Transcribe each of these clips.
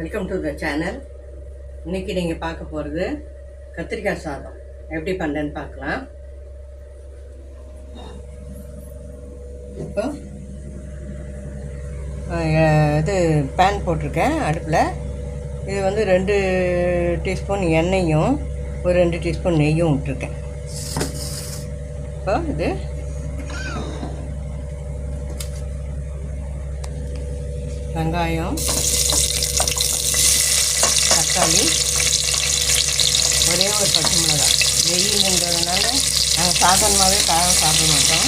Welcome to the channel. இன்றைக்கி நீங்கள் பார்க்க போகிறது கத்திரிக்காய் சாதம் எப்படி பண்ணுறேன்னு பார்க்கலாம். இப்போ இது பேன் போட்டிருக்கேன் அடுப்பில். இது வந்து 2 டீஸ்பூன் எண்ணெயும் ஒரு 2 டீஸ்பூன் நெய்யும் விட்டுருக்கேன். இப்போ இது வெங்காயம், தக்காளி, ஒரே ஒரு பச்சை மிளகாய். வெயிலுன்றதுனால நாங்கள் சாதாரணமாகவே காரம் சாப்பிட மாட்டோம்.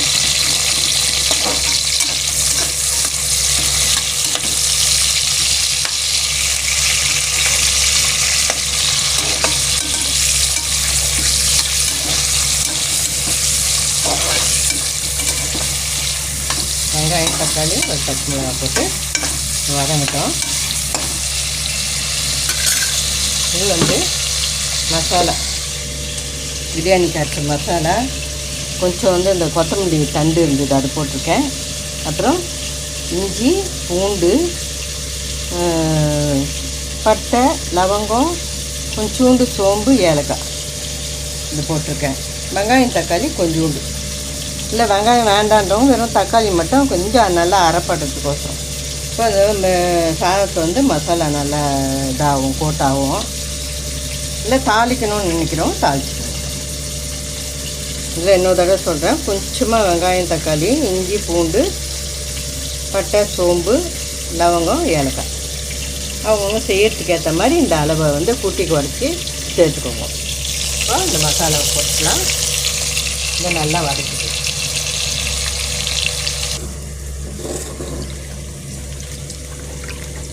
வெங்காயம், தக்காளி, ஒரு பச்சை மிளகாய் போட்டு வதங்கட்டும். இது வந்து மசாலா, பிரியாணி காய்ச்ச மசாலா. கொஞ்சம் வந்து இந்த கொத்தமல்லி தண்டு இருந்தது, அது போட்டிருக்கேன். அப்புறம் இஞ்சி, பூண்டு, பட்டை, லவங்கம், கொஞ்சோண்டு சோம்பு, ஏலக்காய் இது போட்டிருக்கேன். வெங்காயம், தக்காளி கொஞ்சோண்டு. இல்லை வெங்காயம் வேண்டான்றவங்க வெறும் தக்காளி மட்டும் கொஞ்சம் நல்லா அரைப்படுறதுக்கோசரம். இப்போ அது சாதத்தை வந்து மசாலா நல்லா இதாகும், கோட்டாகும். இல்லை தாளிக்கணும்னு நினைக்கிறோம், தாளிச்சுக்கணும். இல்லை இன்னொரு தடவை சொல்கிறேன். கொஞ்சமாக வெங்காயம், தக்காளி, இஞ்சி, பூண்டு, பட்டை, சோம்பு, லவங்கம், ஏலக்காய் அவங்கவுங்க செய்யறதுக்கு ஏற்ற மாதிரி இந்த அளவை வந்து கூட்டி குறைச்சி சேர்த்துக்கோங்க. இப்போ இந்த மசாலாவை போட்டுக்கலாம். இதை நல்லா வதக்கிட்டு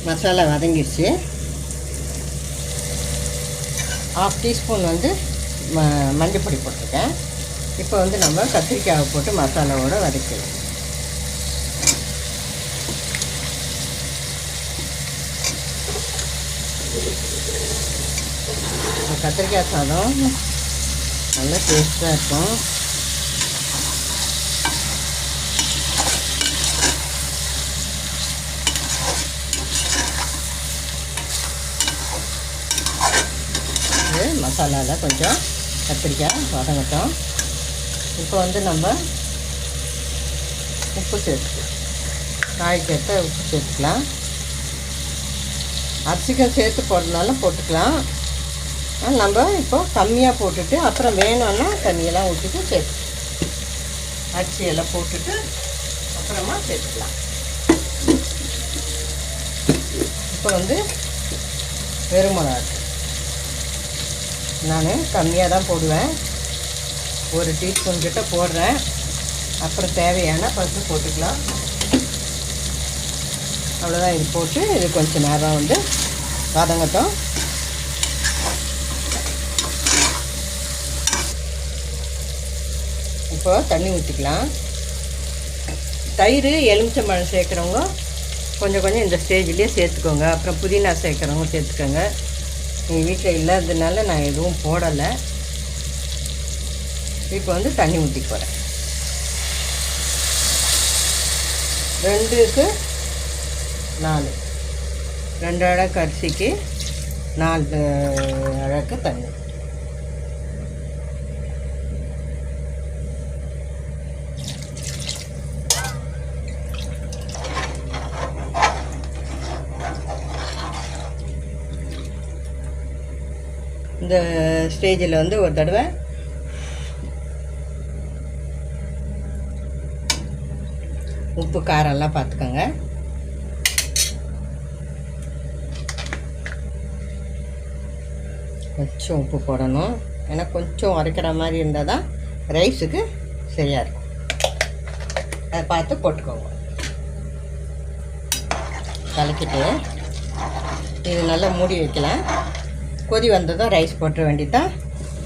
மசாலா வதங்கிடுச்சு. 1/2 டீஸ்பூன் வந்து மஞ்சள் பொடி போட்டிருக்கேன். இப்போ வந்து நம்ம கத்திரிக்காயை போட்டு மசாலாவோடு வதக்கலாம். கத்திரிக்காய் சாதம் நல்லா டேஸ்ட்டாக இருக்கும். மசாலாவில் கொஞ்சம் கத்திரிக்காய் வதங்கட்டும். இப்போ வந்து நம்ம உப்பு சேர்த்துக்கலாம். காய்க்கேற்ற உப்பு சேர்த்துக்கலாம். அரிசிக்காய் சேர்த்து போடுறதுனால போட்டுக்கலாம். நம்ம இப்போ கம்மியாக போட்டுட்டு அப்புறம் வேணும்னா தண்ணியெல்லாம் ஊற்றிட்டு சேர்த்து அரிசியெல்லாம் போட்டுட்டு அப்புறமா சேர்த்துக்கலாம். இப்போ வந்து வெறும் மிளகாய் நான் கம்மியாக தான் போடுவேன். 1 டீஸ்பூன் கிட்ட போடுறேன். அப்புறம் தேவையான பருப்பு போட்டுக்கலாம். அவ்வளோதான். இது போட்டு இது கொஞ்சம் நேரம் வந்து வதங்கட்டும். இப்போ தண்ணி ஊற்றிக்கலாம். தயிர், எலுமிச்சம்பழம் சேர்க்குறவங்க கொஞ்சம் இந்த ஸ்டேஜ்லேயே சேர்த்துக்கோங்க. அப்புறம் புதினா சேர்க்குறவங்க சேர்த்துக்கோங்க. எங்கள் வீட்டில் இல்லாததுனால நான் எதுவும் போடலை. இப்போ வந்து தண்ணி ஊற்றி போகிறேன். 2க்கு 4, 2 அழகு அரிசிக்கு 4 அழகு தண்ணி. இந்த ஸ்டேஜில் வந்து ஒரு தடவை உப்பு காரம்லாம் பார்த்துக்கோங்க. கொஞ்சம் உப்பு போடணும். ஏன்னா கொஞ்சம் உரைக்கிற மாதிரி இருந்தால் தான் ரைஸுக்கு சரியாக இருக்கும். அதை பார்த்து போட்டுக்கோங்க. கலக்கிட்டு இது நல்லா மூடி வைக்கலாம். கொதி வந்ததும் ரைஸ் போட்டுற வேண்டியதான்.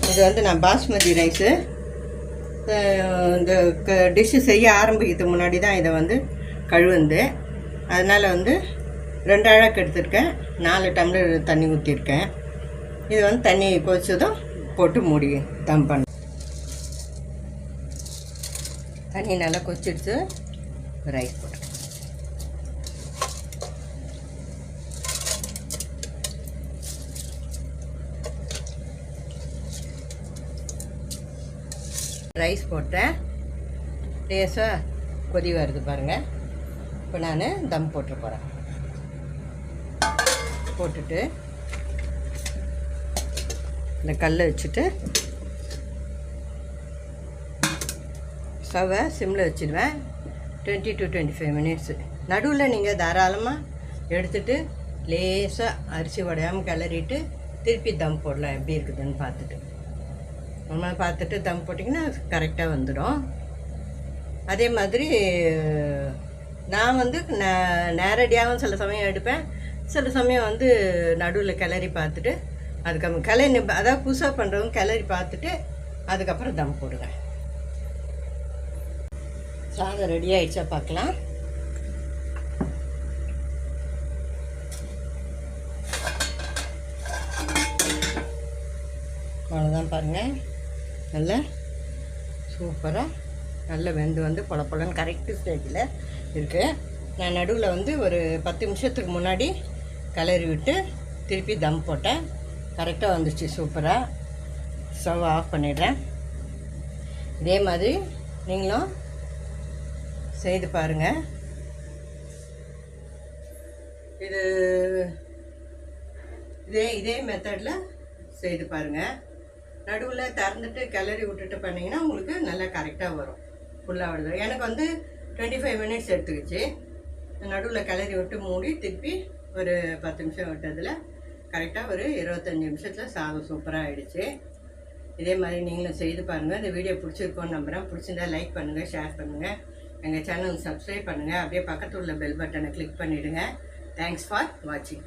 இது வந்து நான் பாஸ்மதி ரைஸு. இந்த டிஷ்ஷு செய்ய ஆரம்பிக்கிறதுக்கு முன்னாடி தான் இதை வந்து கழுவுந்து. அதனால் வந்து 2 அழகு எடுத்துருக்கேன். 4 டம்ளர் தண்ணி ஊற்றிருக்கேன். இது வந்து தண்ணி கொதிச்சதும் போட்டு மூடி தம் பண்ண. தண்ணி நல்லா கொதிச்சிடுச்சு. ரைஸ் போட்டு ரைஸ் போட்டேன். லேசாக கொதி வருது பாருங்கள். இப்போ நான் தம் போட்டு போகிறேன். போட்டுட்டு இந்த கல்லை வச்சுட்டு ஸ்டவ்வை சிம்மில் வச்சுடுவேன். 20 to 25 மினிட்ஸு. நடுவில் நீங்கள் தாராளமாக எடுத்துகிட்டு லேசாக அரிசி உடையாமல் கிளறிட்டு திருப்பி தம் போடலாம். எப்படி இருக்குதுன்னு பார்த்துட்டு நம்ம பார்த்துட்டு தம் போட்டிங்கன்னா கரெக்டாக வந்துடும். அதே மாதிரி நான் வந்து நேரடியாகவும் சில சமயம் எடுப்பேன். சில சமயம் வந்து நடுவில் கிளறி பார்த்துட்டு அதுக்கப்புறம் கிளறி, அதாவது புதுசாக பண்ணுறவங்க கிளறி பார்த்துட்டு அதுக்கப்புறம் தம் போடுவேன். சாதம் ரெடி ஆகிடுச்சா பார்க்கலாம். அவ்வளோதான் பாருங்கள். நல்லா சூப்பராக நல்ல வெந்து வந்து பொலன்னு கரெக்டு ஸ்டேஜில் இருக்குது. நான் நடுவில் வந்து ஒரு 10 நிமிஷத்துக்கு முன்னாடி கிளறி விட்டு திருப்பி தம் போட்டேன். கரெக்டாக வந்துச்சு சூப்பராக. ஸ்டவ் ஆஃப் பண்ணிடுறேன். இதே மாதிரி நீங்களும் செய்து பாருங்கள். இதே மெத்தடில் செய்து பாருங்கள். நடுவில் திறந்துட்டு கிளறி விட்டுட்டு பண்ணிங்கன்னா உங்களுக்கு நல்லா கரெக்டாக வரும். ஃபுல்லாக வருது. எனக்கு வந்து 25 மினிட்ஸ் எடுத்துக்கிச்சு. நடுவில் கிளறி விட்டு மூடி திருப்பி ஒரு 10 நிமிஷம் விட்டதில் கரெக்டாக ஒரு 25 நிமிஷத்தில் சாதம் சூப்பராக ஆகிடுச்சு. இதே மாதிரி நீங்களும் செய்து பாருங்கள். இந்த வீடியோ பிடிச்சிருக்கோன்னு நம்புகிறேன். பிடிச்சிருந்தா லைக் பண்ணுங்கள், ஷேர் பண்ணுங்கள், எங்கள் சேனல் சப்ஸ்கிரைப் பண்ணுங்கள். அப்படியே பக்கத்தில் உள்ள பெல் பட்டனை கிளிக் பண்ணிவிடுங்க. தேங்க்ஸ் ஃபார் வாட்சிங்.